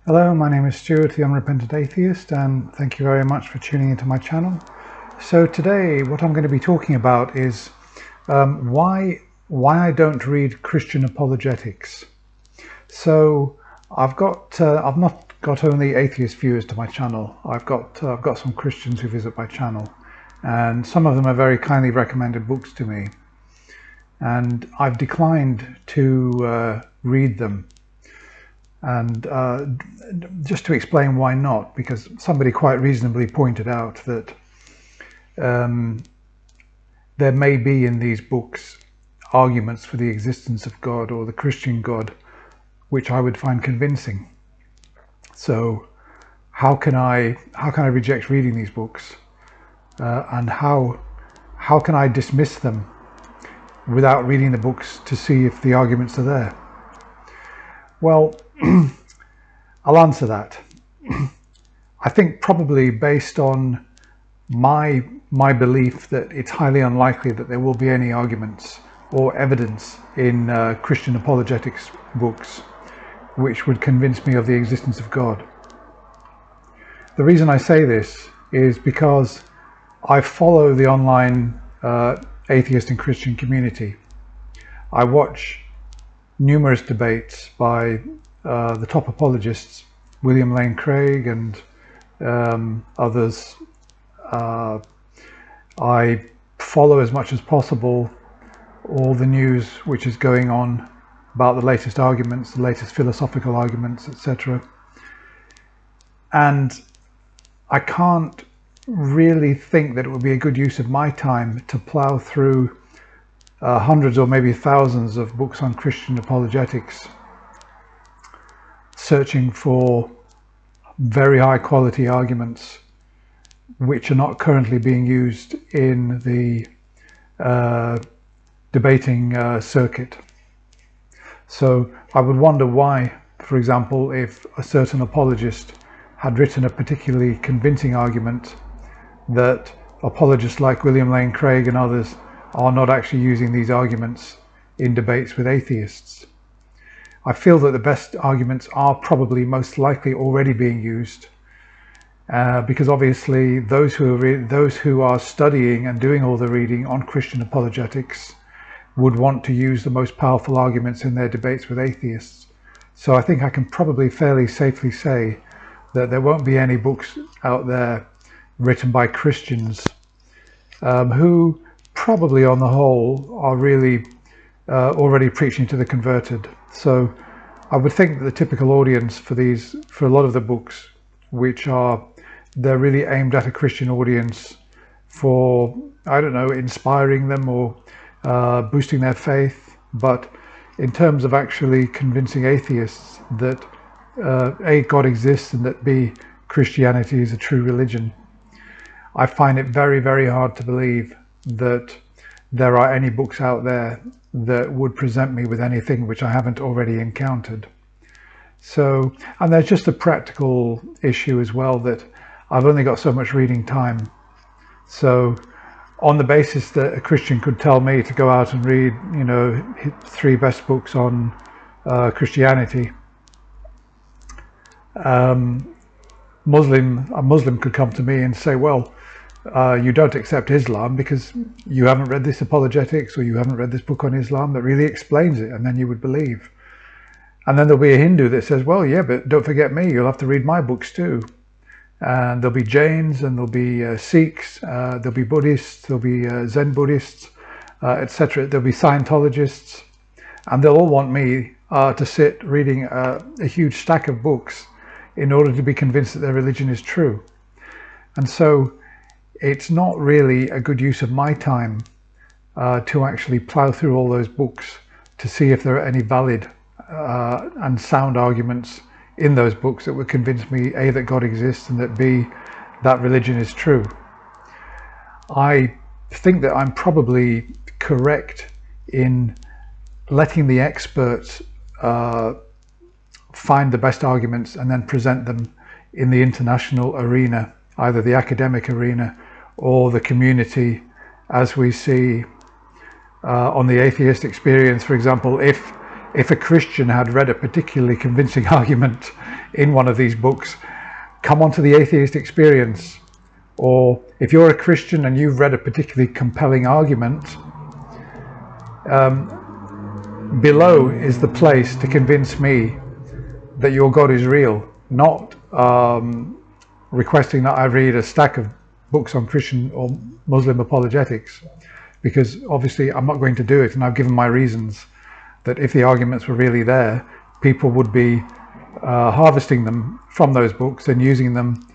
Hello, my name is Stuart, the Unrepentant Atheist, and thank you very much for tuning into my channel. So today, what I'm going to be talking about is why I don't read Christian apologetics. So I've not got only atheist viewers to my channel. I've got some Christians who visit my channel, and some of them have very kindly recommended books to me, and I've declined to read them. And just to explain why not, because somebody quite reasonably pointed out that there may be in these books arguments for the existence of God or the Christian God which I would find convincing. So how can I reject reading these books, and how can I dismiss them without reading the books to see if the arguments are there? Well, I'll answer that. I think probably based on my belief that it's highly unlikely that there will be any arguments or evidence in Christian apologetics books which would convince me of the existence of God. The reason I say this is because I follow the online atheist and Christian community. I watch numerous debates by the top apologists, William Lane Craig and others. I follow as much as possible all the news which is going on about the latest arguments, the latest philosophical arguments, etc. And I can't really think that it would be a good use of my time to plow through hundreds or maybe thousands of books on Christian apologetics, searching for very high quality arguments which are not currently being used in the debating circuit. So I would wonder why, for example, if a certain apologist had written a particularly convincing argument, that apologists like William Lane Craig and others are not actually using these arguments in debates with atheists. I feel that the best arguments are probably most likely already being used, because obviously those who are studying and doing all the reading on Christian apologetics would want to use the most powerful arguments in their debates with atheists. So I think I can probably fairly safely say that there won't be any books out there written by Christians who probably on the whole are really already preaching to the converted. So I would think that the typical audience for a lot of the books, they're really aimed at a Christian audience for, I don't know, inspiring them or boosting their faith. But in terms of actually convincing atheists that A, God exists, and that B, Christianity is a true religion, I find it very, very hard to believe that there are any books out there that would present me with anything which I haven't already encountered. So, and there's just a practical issue as well, that I've only got so much reading time. So on the basis that a Christian could tell me to go out and read, you know, 3 best books on Christianity, a Muslim could come to me and say, well, you don't accept Islam because you haven't read this apologetics, or you haven't read this book on Islam that really explains it, and then you would believe. And then there'll be a Hindu that says, well, yeah, but don't forget me, you'll have to read my books too. And there'll be Jains, and there'll be Sikhs, there'll be Buddhists, there'll be Zen Buddhists, etc. There'll be Scientologists, and they'll all want me to sit reading a huge stack of books in order to be convinced that their religion is true. And so it's not really a good use of my time to actually plow through all those books to see if there are any valid and sound arguments in those books that would convince me, A, that God exists, and that B, that religion is true. I think that I'm probably correct in letting the experts find the best arguments and then present them in the international arena, either the academic arena or the community, as we see on the atheist experience. For example, if a Christian had read a particularly convincing argument in one of these books, come onto the Atheist Experience. Or if you're a Christian and you've read a particularly compelling argument, below is the place to convince me that your God is real, not requesting that I read a stack of books on Christian or Muslim apologetics, because obviously I'm not going to do it, and I've given my reasons that if the arguments were really there, people would be harvesting them from those books and using them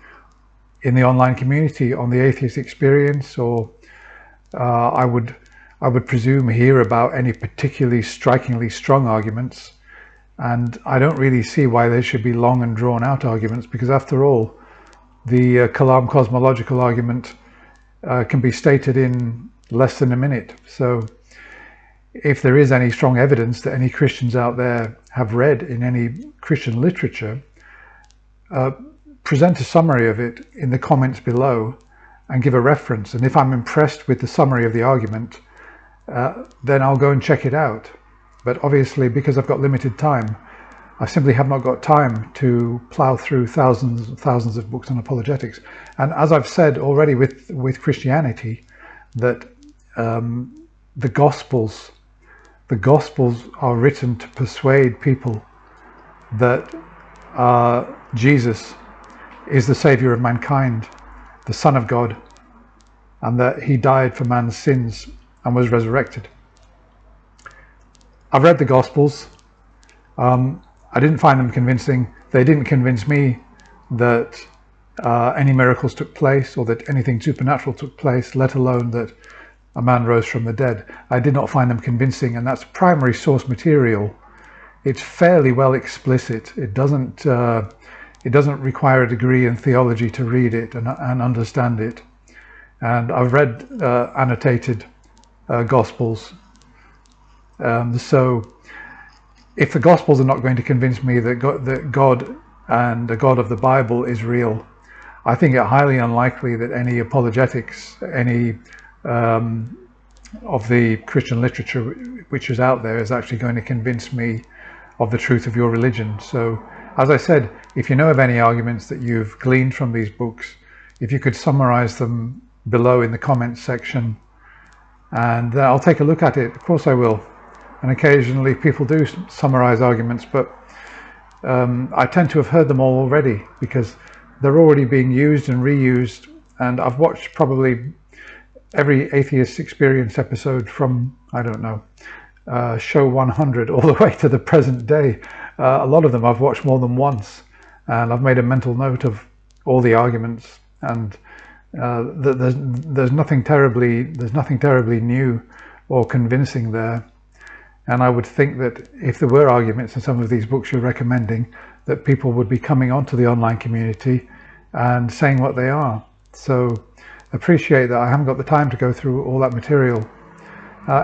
in the online community on the Atheist Experience, or I would presume hear about any particularly strikingly strong arguments. And I don't really see why there should be long and drawn out arguments, because after all, the Kalam cosmological argument can be stated in less than a minute. So if there is any strong evidence that any Christians out there have read in any Christian literature, present a summary of it in the comments below and give a reference. And if I'm impressed with the summary of the argument, then I'll go and check it out. But obviously, because I've got limited time, I simply have not got time to plow through thousands and thousands of books on apologetics. And as I've said already with Christianity, that the Gospels are written to persuade people that Jesus is the Savior of mankind, the Son of God, and that he died for man's sins and was resurrected. I've read the Gospels. I didn't find them convincing. They didn't convince me that any miracles took place or that anything supernatural took place, let alone that a man rose from the dead. I did not find them convincing, and that's primary source material. It's fairly well explicit. It doesn't require a degree in theology to read it and understand it. And I've read annotated Gospels. So if the Gospels are not going to convince me that God and the God of the Bible is real, I think it highly unlikely that any apologetics, any of the Christian literature which is out there is actually going to convince me of the truth of your religion. So, as I said, if you know of any arguments that you've gleaned from these books, if you could summarize them below in the comments section, and I'll take a look at it. Of course I will. And occasionally people do summarize arguments, but I tend to have heard them all already because they're already being used and reused. And I've watched probably every Atheist Experience episode from, I don't know, show 100 all the way to the present day. A lot of them I've watched more than once, and I've made a mental note of all the arguments. And there's nothing terribly new or convincing there. And I would think that if there were arguments in some of these books you're recommending, that people would be coming onto the online community and saying what they are. So appreciate that I haven't got the time to go through all that material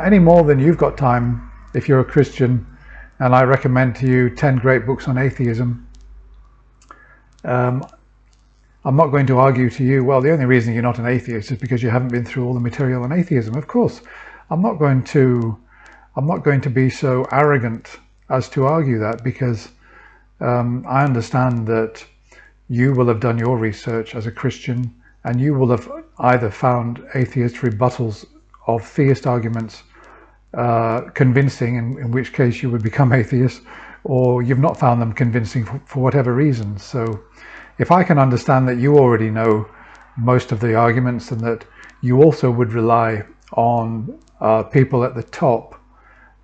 any more than you've got time if you're a Christian, and I recommend to you 10 great books on atheism. I'm not going to argue to you, well, the only reason you're not an atheist is because you haven't been through all the material on atheism. Of course, I'm not going to be so arrogant as to argue that, because I understand that you will have done your research as a Christian, and you will have either found atheist rebuttals of theist arguments convincing, in which case you would become atheist, or you've not found them convincing for whatever reason. So if I can understand that you already know most of the arguments, and that you also would rely on people at the top,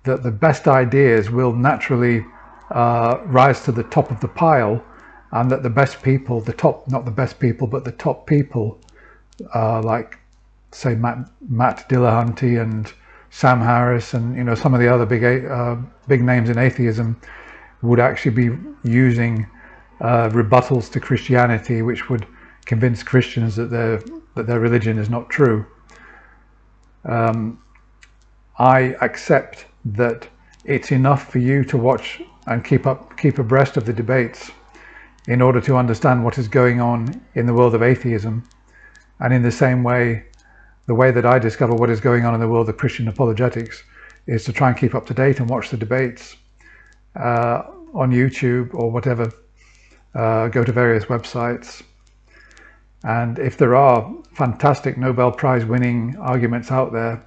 that the best ideas will naturally rise to the top of the pile, and that the best people, not the best people, but the top people, like say Matt Dillahunty and Sam Harris, and some of the other big names in atheism, would actually be using rebuttals to Christianity, which would convince Christians that their religion is not true. I accept that it's enough for you to watch and keep abreast of the debates in order to understand what is going on in the world of atheism. And in the same way, the way that I discover what is going on in the world of Christian apologetics is to try and keep up to date and watch the debates on YouTube or whatever. go to various websites, and if there are fantastic Nobel Prize winning arguments out there,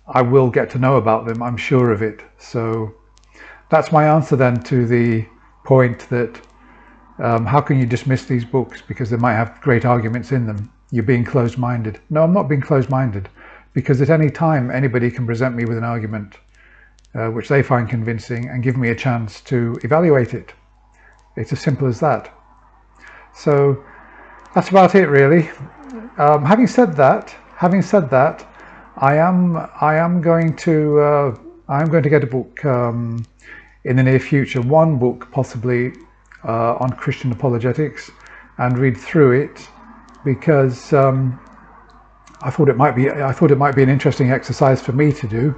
I will get to know about them, I'm sure of it. So that's my answer then to the point that how can you dismiss these books because they might have great arguments in them? You're being closed-minded. No, I'm not being closed-minded, because at any time anybody can present me with an argument which they find convincing and give me a chance to evaluate it. It's as simple as that. So that's about it, really. Having said that, I am going to get a book in the near future. One book possibly on Christian apologetics, and read through it, because I thought it might be an interesting exercise for me to do.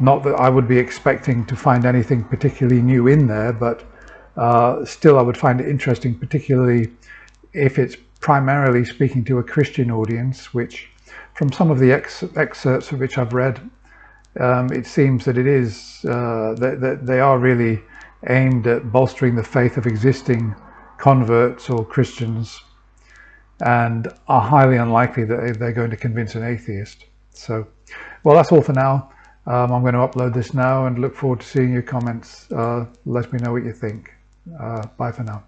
Not that I would be expecting to find anything particularly new in there, but still I would find it interesting, particularly if it's primarily speaking to a Christian audience, which from some of the excerpts of which I've read, it seems that it is that they are really aimed at bolstering the faith of existing converts or Christians, and are highly unlikely that they're going to convince an atheist. So, well, that's all for now. I'm going to upload this now and look forward to seeing your comments. Let me know what you think. Bye for now.